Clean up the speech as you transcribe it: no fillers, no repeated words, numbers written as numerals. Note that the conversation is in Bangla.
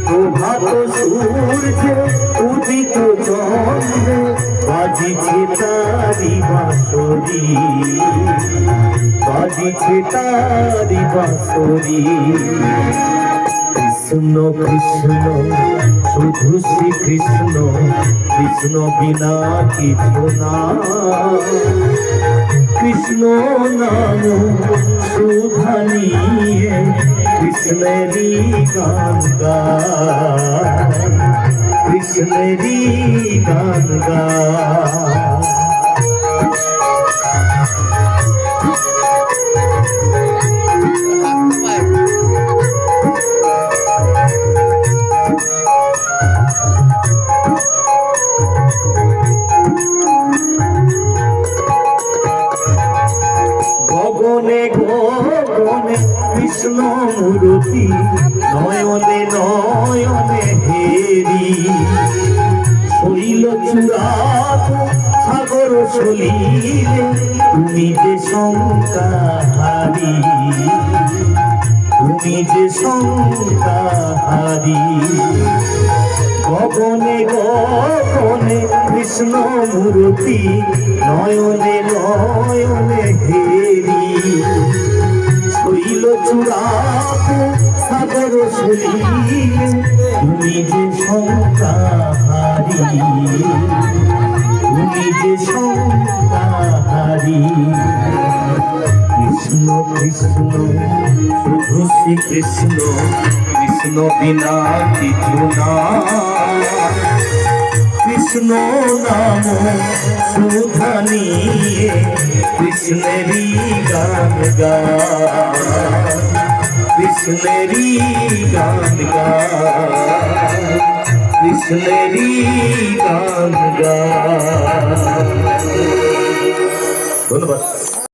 প্রভাত সূর্যে উদিত চন্দ্রে বাজিছে তারি বাঁশরি, বাজিছে তারি বাঁশরি। কৃষ্ণ কৃষ্ণ শুধু শ্রীকৃষ্ণ, কৃষ্ণ বিনা কিছু না। কৃষ্ণ নাম সুধা নিয়ে কৃষ্ণেরই গান গায়, কৃষ্ণেরই গান গায়। গগনে গগনে কৃষ্ণ মূরতি, নয়নে নয়নে হেরি। শৈল চূড়াত সাগর সলিলে তুমি যে শঙ্কাহারি, তুমি যে শঙ্কাহারি। গগনে গগনে কৃষ্ণ মূরতি, নয়নে নয়নে হেরি। শৈল চূড়াত সাগর সলিলে তুমি যে শঙ্কাহারি, তুমি যে শঙ্কাহারি। কৃষ্ণ কৃষ্ণ শুধু শ্রীকৃষ্ণ, কৃষ্ণ বিনা কিছু না। কৃষ্ণ নাম সুধা নিয়ে কৃষ্ণেরই গান গায়, কৃষ্ণেরই গান গায়, কৃষ্ণেরই গান গায়। ধন্যবাদ।